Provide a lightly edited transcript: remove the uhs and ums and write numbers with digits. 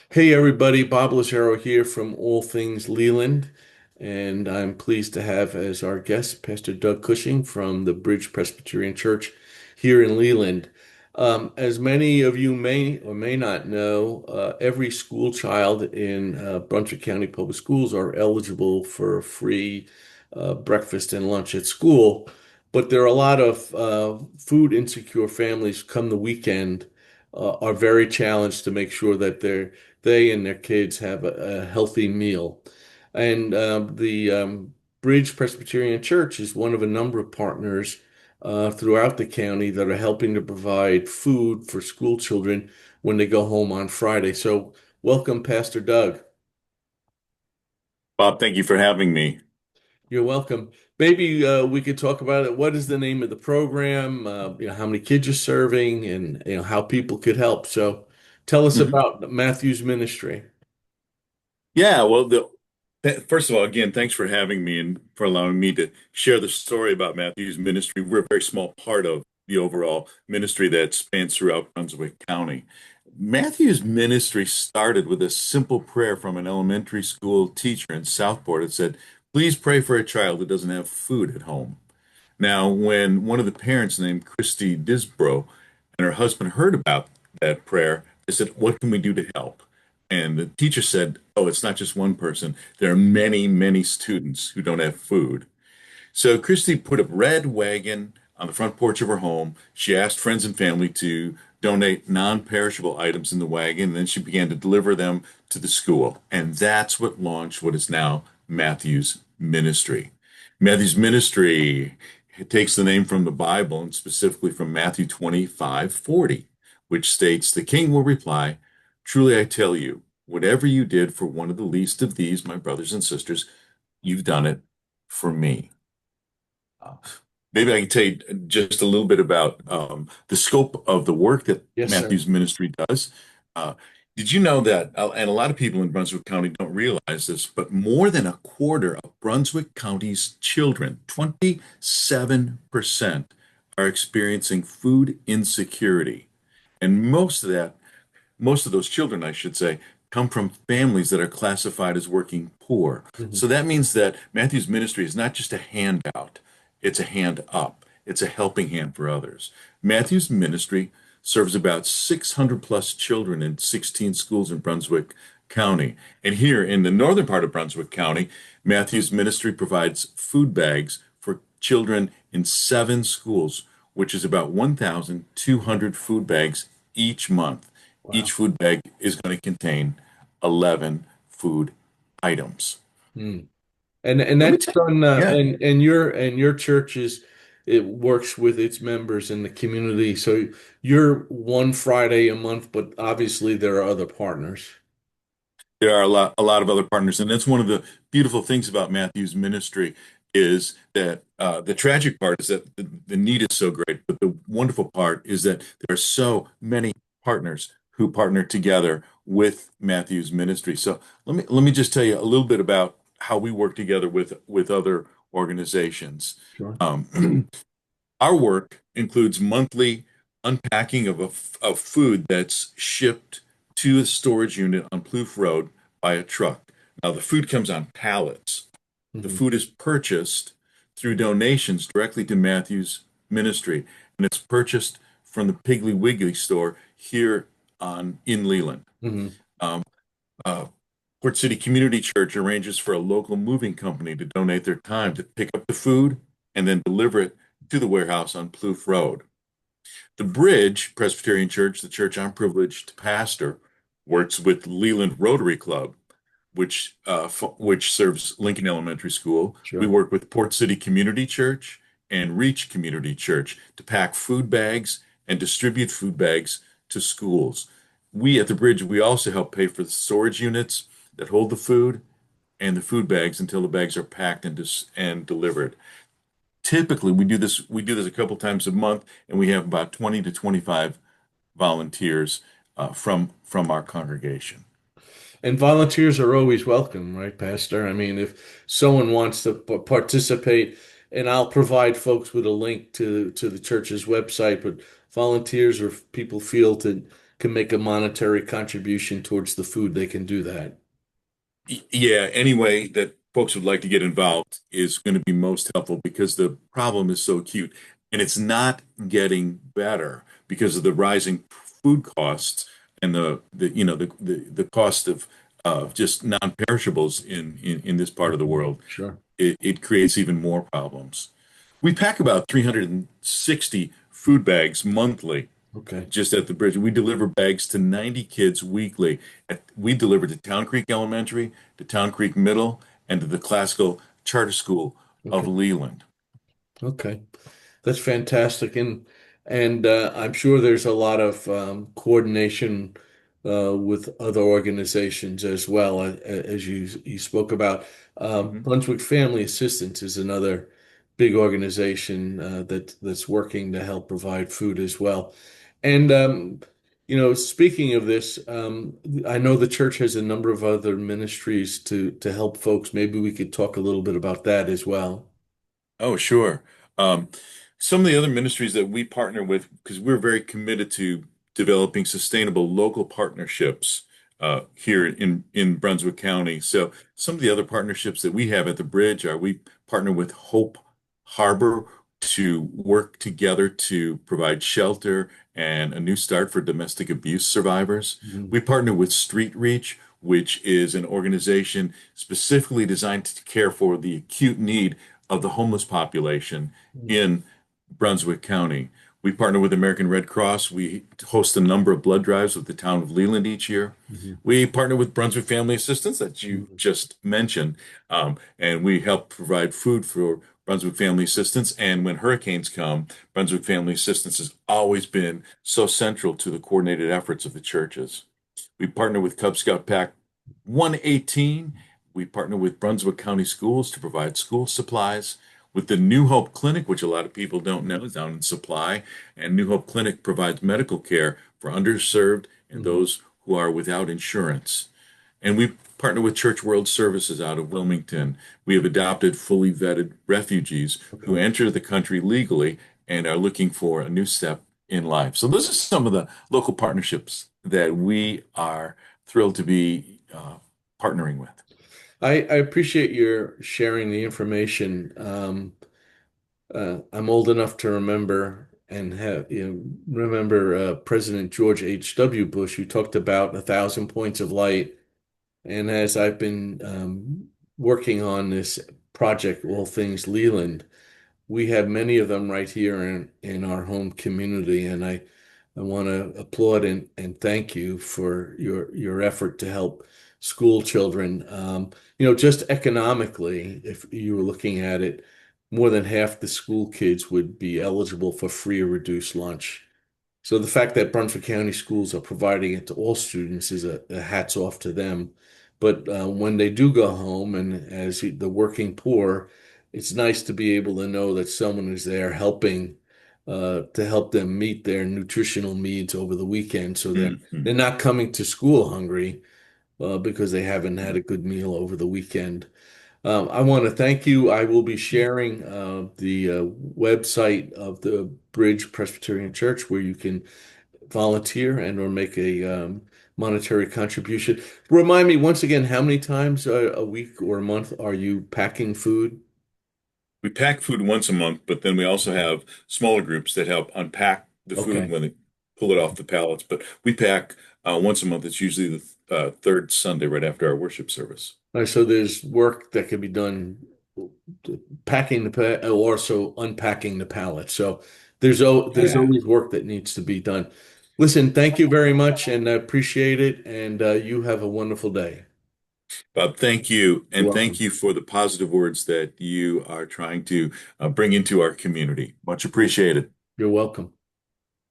Hey everybody, Bob Lazaro here from All Things Leland, and I'm pleased to have as our guest Pastor Doug Cushing from the Bridge Presbyterian Church here in Leland. As many of you may or may not know, every school child in Brunswick County Public Schools are eligible for free breakfast and lunch at school, but there are a lot of food insecure families come the weekend are very challenged to make sure that they and their kids have a healthy meal. And the Bridge Presbyterian Church is one of a number of partners throughout the county that are helping to provide food for school children when they go home on Friday. So, welcome, Pastor Doug. Bob, thank you for having me. You're welcome. Maybe we could talk about it. What is the name of the program? How many kids you're serving, and how people could help. So, tell us Mhm. about Matthew's ministry. Yeah, well, first of all, again, thanks for having me and for allowing me to share the story about Matthew's ministry. We're a very small part of the overall ministry that spans throughout Brunswick County. Matthew's ministry started with a simple prayer from an elementary school teacher in Southport. It said, "Please pray for a child who doesn't have food at home." Now, when one of the parents named Christy Disbro and her husband heard about that prayer, they said, "What can we do to help?" And the teacher said, "Oh, it's not just one person. There are many, many students who don't have food." So Christy put a red wagon on the front porch of her home. She asked friends and family to donate non-perishable items in the wagon, and then she began to deliver them to the school. And that's what launched what is now Matthew's Ministry. Matthew's Ministry takes the name from the Bible and specifically from Matthew 25:40, which states, "The king will reply, 'Truly I tell you, whatever you did for one of the least of these, my brothers and sisters, you've done it for me.'" Uh, Maybe I can tell you just a little bit about the scope of the work that Yes, sir. Matthew's ministry does. Uh, did you know that, and a lot of people in Brunswick County don't realize this, but more than a quarter of Brunswick County's children, 27%, are experiencing food insecurity. And most of those children, I should say, come from families that are classified as working poor. Mhm. So that means that Matthew's ministry is not just a handout, it's a hand up, it's a helping hand for others. Matthew's ministry serves about 600 plus children in 16 schools in Brunswick County. And here in the northern part of Brunswick County, Matthew's ministry provides food bags for children in 7 schools, which is about 1,200 food bags each month. Each Wow. food bag is going to contain 11 food items. Hmm. And Let me that's tell done you, yeah. and your church is it works with its members in the community. So you're one Friday a month, but obviously there are other partners. There are a lot of other partners, and that's one of the beautiful things about Matthew's ministry is that the tragic part is that the need is so great, but the wonderful part is that there are so many partners who partner together with Matthew's ministry. So let me just tell you a little bit about how we work together with other organizations. Sure. Our work includes monthly unpacking of food that's shipped to a storage unit on Plouffe Road by a truck. Now, the food comes on pallets. The Mhm. food is purchased through donations directly to Matthew's ministry, and it's purchased from the Piggly Wiggly store here in Leland. Mhm. Um, uh, Port City Community Church arranges for a local moving company to donate their time to pick up the food and then deliver it to the warehouse on Plouffe Road. The Bridge Presbyterian Church, the church I'm privileged to pastor, works with Leland Rotary Club, which serves Lincoln Elementary School. We Sure. work with Port City Community Church and Reach Community Church to pack food bags and distribute food bags to schools. We at the Bridge, we also help pay for the storage units that hold the food and the food bags until the bags are packed and delivered. Typically, we do this a couple times a month, and we have about 20 to 25 volunteers from our congregation. And volunteers are always welcome, right, Pastor? I mean, if someone wants to participate, and I'll provide folks with a link to the church's website, but volunteers or people feel to can make a monetary contribution towards the food, they can do that. Yeah, any way that folks would like to get involved is going to be most helpful because the problem is so acute and it's not getting better because of the rising food costs and the cost of just non-perishables in this part of the world. Sure. It creates even more problems. We pack about 360 food bags monthly Okay. just at the bridge. We deliver bags to 90 kids weekly. We deliver to Town Creek Elementary, to Town Creek Middle, and to the Classical Charter School of Okay. Leland. Okay. That's fantastic, and I'm sure there's a lot of coordination with other organizations as well, as you spoke about. Mhm. Brunswick Family Assistance is another big organization that's working to help provide food as well. And speaking of this, I know the church has a number of other ministries to help folks. Maybe we could talk a little bit about that as well. Oh, sure. Um, some of the other ministries that we partner with, because we're very committed to developing sustainable local partnerships here in Brunswick County. So some of the other partnerships that we have at the bridge are we partner with Hope Harbor to work together to provide shelter and a new start for domestic abuse survivors. Mhm. We partner with Street Reach, which is an organization specifically designed to care for the acute need of the homeless population in Brunswick County. We partner with American Red Cross. We host a number of blood drives with the town of Leland each year. Mhm. We partner with Brunswick Family Assistance that you Mhm. just mentioned, and we help provide food for Brunswick Family Assistance. And when hurricanes come, Brunswick Family Assistance has always been so central to the coordinated efforts of the churches. We partner with Cub Scout Pack 118. We partner with Brunswick County Schools to provide school supplies. With the New Hope Clinic, which a lot of people don't know is down in Supply, and New Hope Clinic provides medical care for underserved and Mhm. those who are without insurance. And we partner with Church World Services out of Wilmington. We have adopted fully vetted refugees who Okay. enter the country legally and are looking for a new step in life. So those are some of the local partnerships that we are thrilled to be partnering with. I appreciate your sharing the information. I'm old enough to remember and have remember President George H.W. Bush, who talked about 1,000 points of light. And as I've been working on this project, All Things Leland, we have many of them right here in our home community, and I want to applaud and thank you for your effort to help school children. Just economically, if you were looking at it, more than half the school kids would be eligible for free or reduced lunch. So the fact that Brunswick County schools are providing it to all students is a hats off to them. But when they do go home, and as the working poor, it's nice to be able to know that someone is there helping to help them meet their nutritional needs over the weekend, so they're Mhm. not coming to school hungry because they haven't had a good meal over the weekend. I want to thank you. I will be sharing the website of the Bridge Presbyterian Church where you can volunteer and or make a monetary contribution. Remind me once again, how many times a week or a month are you packing food? We pack food once a month, but then we also have smaller groups that help unpack the food Okay. when they pull it off the pallets. But we pack once a month. It's usually the third Sunday right after our worship service. All right, so there's work that can be done packing or also unpacking the pallet. So there's Yeah. always work that needs to be done. Listen, thank you very much and I appreciate it. And you have a wonderful day. Bob, thank you. You're And thank welcome. you for the positive words that you are trying to bring into our community. Much appreciated. You're welcome.